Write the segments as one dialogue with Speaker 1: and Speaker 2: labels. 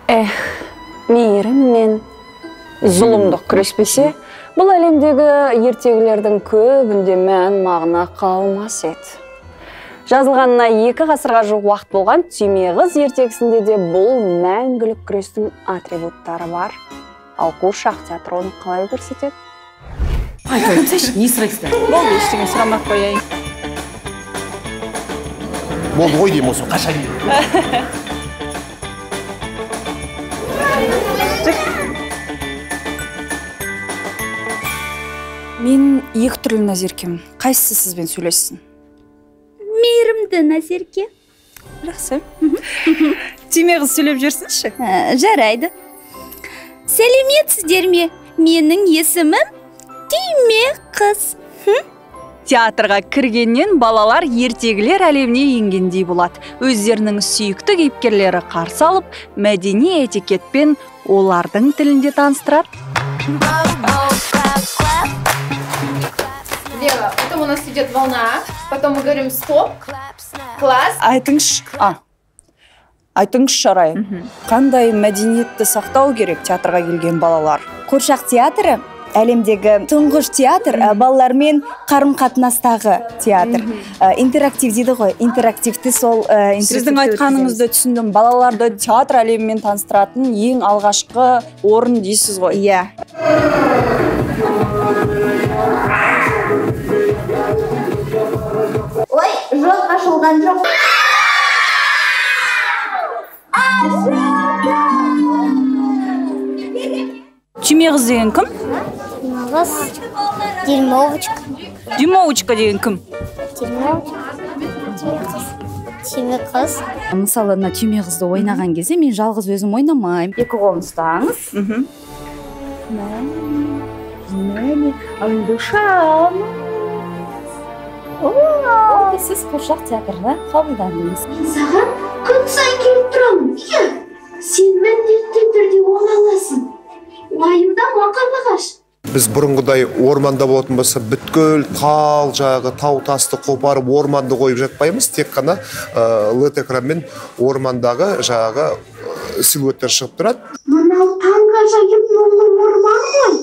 Speaker 1: Мейірім мен зұлымдық күреспесе, бұл әлемдегі ертегілердің көбінде мән мағына қалмас еді. Жазылғанына 2 ғасырға жуық уақыт болған Түйме қыз ертегісінде де бұл мәңгілік күрестің атрибуттары бар. Ал қуыршақ театры оны қалай көрсетеді?
Speaker 2: Айтыңызшы, не сұрайсыздар?
Speaker 1: Болды, ештеңе сұрамақ қояйын.
Speaker 3: Болды ғой деймін осы, қаша деймін.
Speaker 4: Мен 2 түрлі Назеркемін. Қайсысы сізбен сөйлессін?
Speaker 5: Мейірімді Назерке.
Speaker 4: Жақсы. Түйме қыз сөйлеп жүрсінші?
Speaker 5: Жарайды. Сәлеметсіздер ме? Менің есімім Түйме қыз.
Speaker 4: Театрға кіргеннен балалар ертегілер әлеміне енгендей болады. Өздерінің сүйікті кейіпкерлері қарсы алып, мәдени этикетпен олардың тілінде таныстырады.
Speaker 6: Лера, потом у нас идет волна, потом мы говорим стоп, класс.
Speaker 4: Айтыңызшы Шарай, қандай мәдениетті сақтау керек театрға келген балалар?
Speaker 7: Қуыршақ театры әлемдегі тұңғыш театр, балалармен қарым-қатынастағы театр. Интерактив дейді ғой, интерактивті сол...
Speaker 4: Сіздің айтқаныңызды түсіндім, балаларды театр әлемімен таныстыратын ең алғашқы орын дейсіз ғой.
Speaker 7: Иә. Ой, жол қашылған жоқ.
Speaker 4: Түйме қыз деген кім?
Speaker 8: Қыз Дюймовочка.
Speaker 4: Дюймовочка деген кім?
Speaker 8: Түйме қыз.
Speaker 7: Мысалы, Түйме қызды ойнаған кезде мен жалғыз өзім ойнамаймын. 2 қолын ұстаңыз. Мәне, аңдышамыз. Сіз Қуыршақ театрға қабылдандыңыз.
Speaker 8: Мен саған күн сайын келіп тұрамын. Сен міндетті түрде оңаласың. Уайымда мақарлағаш.
Speaker 3: Біз бұрынғыдай орманда болатын болса, бүткіл тал жағы, тау тасты қопарып орманды қойып жатпаймыз. Тек қана LED экранмен ормандағы жағы силуеттер шығып тұрады.
Speaker 8: Мынау таңғажайып нұрлы орман ғой.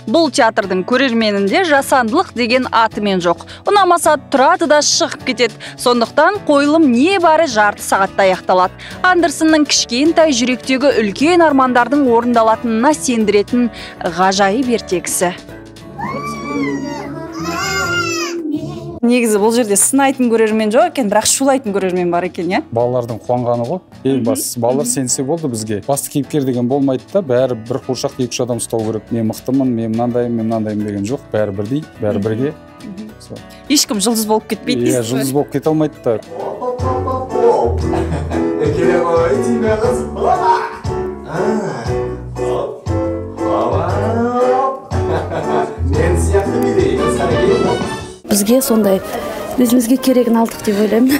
Speaker 4: Бұл театрдың көрерменінде жасандылық деген атымен жоқ. Ұнамаса тұрады да шығып кетеді. Сондықтан қойылым небәрі жарты сағатта аяқталады. Андерсонның кішкентай жүректегі үлкен армандардың орындалатынына сендіретін ғажайып ертегісі. Негізі бұл жерде сынайтын көрермен жоқ екен, бірақ шулайтын көрермен бар екен, иә?
Speaker 9: Балалардың қуанғаны ғой. Ең бастысы, балалар сенсе болды бізге. Басты кейіпкер деген болмайды да, бәрі бір қуыршақ 2-3 адам ұстау керек. Мен мықтымын, мен мынандаймын деген жоқ. Бәрі бірдей, бәрі бірге.
Speaker 4: Ешкім жұлдыз болып кетпейді.
Speaker 9: Иә, жұлдыз болып кете алмайды да.
Speaker 10: Келе ғой, Түйме қыз. Мен сияқты билеймін, сәргей.
Speaker 5: Бізге сондай өзімізге керегін алдық деп ойлаймын.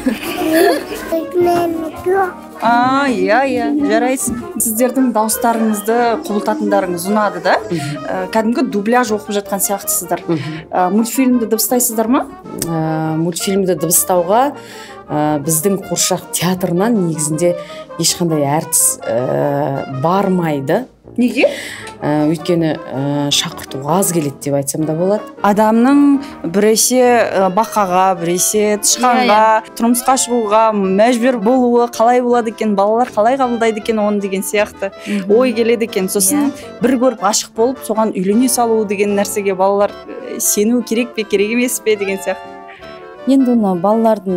Speaker 4: Иә, жарайсың. Сіздердің дауыстарыңызды құбылтатындарыңыз ұнады да? Кәдімгі дубляж оқып жатқан сияқтысыздар. Мультфильмді дыбыстайсыздар ма?
Speaker 2: Мультфильмді дыбыстауға біздің Қуыршақ театрынан негізінде ешқандай әртіс бармайды.
Speaker 4: Неге?
Speaker 2: Өйткені шақырту аз келеді деп айтсам да болады.
Speaker 4: Адамның біресе бақаға, біресе тышқанға, тұрмысқа шығуға мәжбүр болуы қалай болады екен, балалар қалай қабылдайды екен оны деген сияқты ой келеді екен. Сосын бір көріп ғашық болып, соған үйлене салу деген нәрсеге балалар сену керек пе, керек емес пе деген сияқты.
Speaker 7: Енді оны балалардың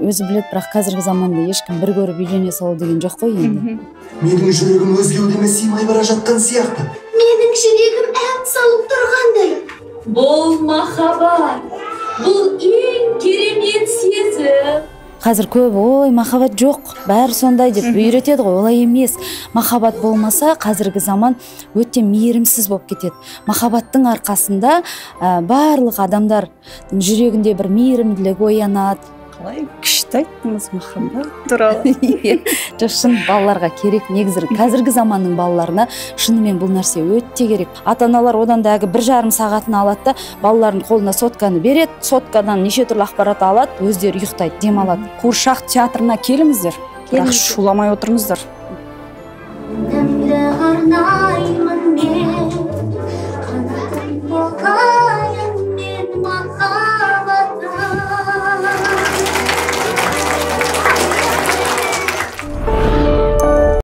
Speaker 7: өзі білет, бірақ қазіргі заманда ешкім бір көріп үйлене салу деген жоқ қой енді.
Speaker 10: Менің жүрегім өзге өдеме сыймай бара жатқан сияқты.
Speaker 8: Менің жүрегім ән салып тұрғандай.
Speaker 5: Бұл махаббат, бұл ең керемет сезім.
Speaker 7: Қазір көп ой махаббат жоқ, бәрі сондай деп үйретеді ғой, олай емес. Махаббат болмаса қазіргі заман өте мейірімсіз болып кетеді. Махаббаттың арқасында барлық адамдар жүрегінде бір мейірімділік оянады.
Speaker 4: Қалай күшті айттыңыз махаббат туралы.
Speaker 7: Жоқ, шын балаларға керек, негізі қазіргі заманның балаларына шынымен бұл нәрсе өте керек. Ата-аналар одан да 1,5 сағатын алады да, балалардың қолына сотканы береді, соткадан неше түрлі ақпарат алады, өздері ұйықтайды, демалады.
Speaker 4: Қуыршақ театрына келіңіздер, бірақ шуламай отырыңыздар.